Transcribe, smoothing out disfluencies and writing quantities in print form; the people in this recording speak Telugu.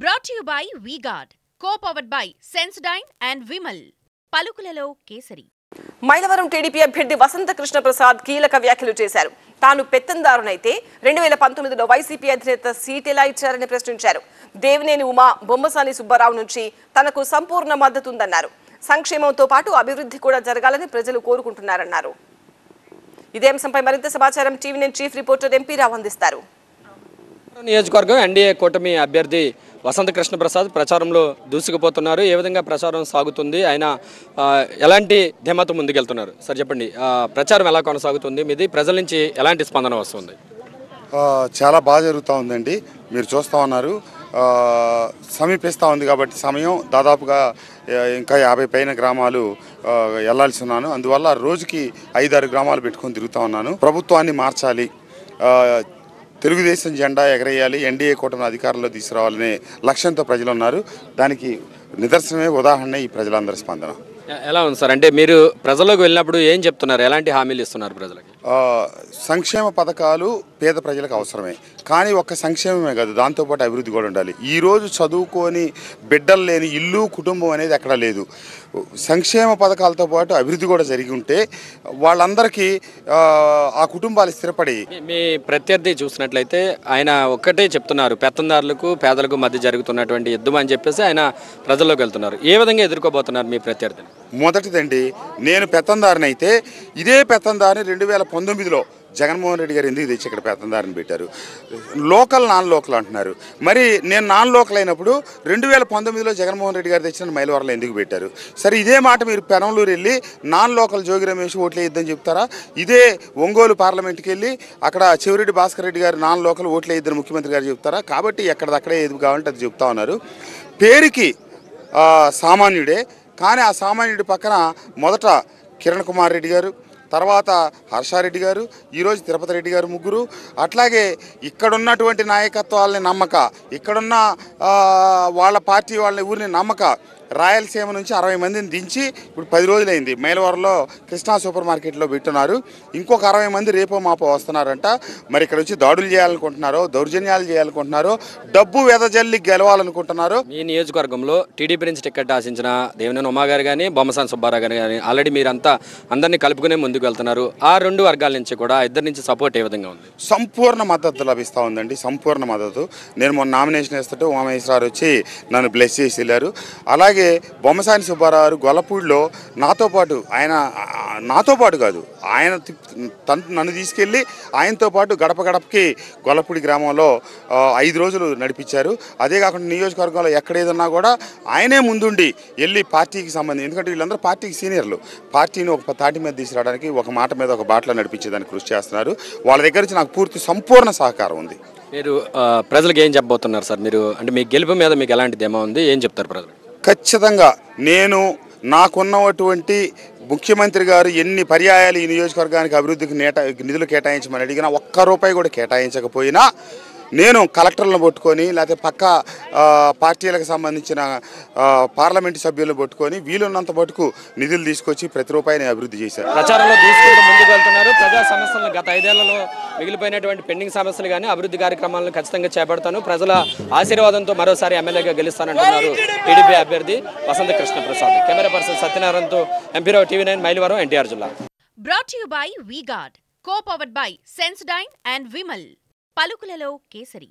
Brought to you by V-Guard, co-powered by Sensodyne and Vimal. పలుకులలో కేసరి. మైలవరం టీడీపీ అభ్యర్థి వసంత కృష్ణ ప్రసాద్ కీలక వ్యాఖ్యలు చేశారు. తాను పెత్తందారునైతే 2019లో వైసీపీ అధినేత సీట్ ఎలా ఇచ్చారని ప్రశ్నించారు. దేవినేని ఉమా, బొమ్మసాని సుబ్బారావు నుంచి తనకు సంపూర్ణ మద్దతు ఉందన్నారు. సంక్షేమంతో పాటు అభివృద్ధి కూడా జరగాలని ప్రజలు కోరుకుంటున్నారన్నారు. ఇదే అంశంపై మరింత సమాచారం టీవీ9 చీఫ్ రిపోర్టర్ ఎంపీ రావు అందిస్తారు. నియోజకవర్గం ఎన్డీఏ కూటమి అభ్యర్థి వసంత కృష్ణ ప్రసాద్ ప్రచారంలో దూసుకుపోతున్నారు. ఏ విధంగా ప్రచారం సాగుతుంది, ఆయన ఎలాంటి ధీమాతో ముందుకెళ్తున్నారు సార్ చెప్పండి. ప్రచారం ఎలా కొనసాగుతుంది, మీది ప్రజల నుంచి ఎలాంటి స్పందన వస్తుంది? చాలా బాగా జరుగుతూ ఉందండి. మీరు చూస్తూ ఉన్నారు, సమీపిస్తూ ఉంది కాబట్టి సమయం దాదాపుగా ఇంకా 50 పైన గ్రామాలు వెళ్లాల్సి ఉన్నాను. అందువల్ల రోజుకి 5-6 గ్రామాలు పెట్టుకొని తిరుగుతూ ఉన్నాను. ప్రభుత్వాన్ని మార్చాలి, తెలుగుదేశం జెండా ఎగరేయాలి, ఎన్డీఏ కూటమి అధికారంలో తీసుకురావాలనే లక్ష్యంతో ప్రజలు ఉన్నారు. దానికి నిదర్శనమే ఉదాహరణ ఈ ప్రజలందరి స్పందన. ఎలా ఉంది సార్? అంటే మీరు ప్రజల్లోకి వెళ్ళినప్పుడు ఏం చెప్తున్నారు, ఎలాంటి హామీలు ఇస్తున్నారు ప్రజలకి? సంక్షేమ పథకాలు పేద ప్రజలకు అవసరమే, కానీ ఒక్క సంక్షేమమే కాదు, దాంతోపాటు అభివృద్ధి కూడా ఉండాలి. ఈరోజు చదువుకొని బిడ్డలు లేని ఇల్లు కుటుంబం అనేది ఎక్కడ లేదు. సంక్షేమ పథకాలతో పాటు అభివృద్ధి కూడా జరిగి ఉంటే వాళ్ళందరికీ ఆ కుటుంబాలు స్థిరపడి. మీ ప్రత్యర్థి చూసినట్లయితే ఆయన ఒక్కటే చెప్తున్నారు, పెత్తందారులకు పేదలకు మధ్య జరుగుతున్నటువంటి యుద్ధం అని చెప్పేసి ఆయన ప్రజల్లోకి వెళ్తున్నారు. ఏ విధంగా ఎదుర్కోబోతున్నారు మీ ప్రత్యర్థిని? మొదటిదండి, నేను పెత్తందారిని అయితే ఇదే పెత్తందారిని 2019లో జగన్మోహన్ రెడ్డి గారు ఎందుకు తెచ్చి ఇక్కడ పెత్తందారిని పెట్టారు? లోకల్ నాన్ లోకల్ అంటున్నారు. మరి నేను నాన్ లోకల్ అయినప్పుడు 2019లో జగన్మోహన్ రెడ్డి గారు తెచ్చిన మైలవరంలో ఎందుకు పెట్టారు? సరే, ఇదే మాట మీరు పెనంలూరు వెళ్ళి నాన్ లోకల్ జోగి రమేష్ ఓట్లు వేయద్దని చెప్తారా? ఇదే ఒంగోలు పార్లమెంట్కి వెళ్ళి అక్కడ చెవిరెడ్డి భాస్కర్ రెడ్డి గారు నాన్ లోకల్ ఓట్లు వేయద్దని ముఖ్యమంత్రి గారు చెప్తారా? కాబట్టి ఎక్కడదక్కడే ఏది కావాలంటే అది చెప్తా ఉన్నారు. పేరుకి సామాన్యుడే, కానీ ఆ సామాన్యుడి పక్కన మొదట కిరణ్ కుమార్ రెడ్డి గారు, తర్వాత హర్షారెడ్డి గారు, ఈరోజు తిరుపతి రెడ్డి గారు, ముగ్గురు. అట్లాగే ఇక్కడున్నటువంటి నాయకత్వాలని నమ్మక, ఇక్కడున్న వాళ్ళ పార్టీ వాళ్ళ ఊరిని నమ్మక రాయలసీమ నుంచి 60 మందిని దించి ఇప్పుడు 10 రోజులైంది మైలవరంలో కృష్ణా సూపర్ మార్కెట్లో పెట్టున్నారు. ఇంకొక 60 మంది రేపో మాపో వస్తున్నారంట. మరి ఇక్కడ వచ్చి దాడులు చేయాలనుకుంటున్నారో, దౌర్జన్యాలు చేయాలనుకుంటున్నారో, డబ్బు వెదజల్లి గెలవాలనుకుంటున్నారో. మీ నియోజకవర్గంలో టీడీపీ నుంచి టికెట్ ఆశించిన దేవినేని ఉమా గారు కానీ, బొమ్మసాని సుబ్బారావు గారు కానీ ఆల్రెడీ మీరంతా అందరినీ కలుపుకునే ముందుకు వెళ్తున్నారు. ఆ 2 వర్గాల నుంచి కూడా ఇద్దరి నుంచి సపోర్ట్ ఏ విధంగా ఉంది? సంపూర్ణ మద్దతు లభిస్తూ ఉందండి, సంపూర్ణ మద్దతు. నేను మొన్న నామినేషన్ వేస్తుంటే ఉమామహేశ్వరరావు వచ్చి నన్ను బ్లెస్ చేసి వెళ్ళారు. అలాగే బొమ్మసాని సుబ్బారావు గొల్లపూడిలో నాతో పాటు కాదు, ఆయన నన్ను తీసుకెళ్ళి ఆయనతో పాటు గడప గడపకి గొల్లపూడి గ్రామంలో 5 రోజులు నడిపించారు. అదే కాకుండా నియోజకవర్గంలో ఎక్కడేదన్నా కూడా ఆయనే ముందుండి వెళ్ళి పార్టీకి సంబంధించి, ఎందుకంటే వీళ్ళందరూ పార్టీకి సీనియర్లు, పార్టీని ఒక తాటి మీద తీసుకురావడానికి ఒక మాట మీద ఒక బాటలో నడిపించేదానికి కృషి చేస్తున్నారు. వాళ్ళ దగ్గర నుంచి నాకు పూర్తి సంపూర్ణ సహకారం ఉంది. మీరు ప్రజలకు ఏం చెప్పబోతున్నారు సార్? మీరు అంటే మీ గెలుపు మీద మీకు ఎలాంటి ధీమా ఉంది, ఏం చెప్తారు ప్రజలు? ఖచ్చితంగా నాకున్నటువంటి ముఖ్యమంత్రి గారు ఎన్ని పర్యాయాలు ఈ నియోజకవర్గానికి అభివృద్ధికి నిధులు కేటాయించమని అడిగినా ఒక్క రూపాయి కూడా కేటాయించకపోయినా నేను కలెక్టర్లను పట్టుకొని, లేకపోతే పక్క పార్టీలకు సంబంధించిన పార్లమెంటు సభ్యులను పట్టుకొని వీలున్నంత మటుకు నిధులు తీసుకొచ్చి ప్రతి రూపాయిని అభివృద్ధి చేశారు. ప్రచారంలో దూసుకుంటూ ముందుకు వెళ్తున్నారు. ప్రజా సమస్యలను గత 5 ఏళ్లలో మిగిలిపోయినటువంటి పెండింగ్ సమస్యలు కానీ అభివృద్ధి కార్యక్రమాలను ఖచ్చితంగా చేపడతాను, ప్రజల ఆశీర్వాదంతో మరోసారి ఎమ్మెల్యేగా గెలుస్తానంటున్నారు టీడీపీ అభ్యర్థి వసంత కృష్ణ ప్రసాద్. కెమెరా పర్సన్ సత్యనారాయణతో MP Rao, TV nine Mylavaram, NTR జిల్లా. Brought to you by V-Guard, co-powered by Sensodyne and Vimal. పలుకులలో కేసరి.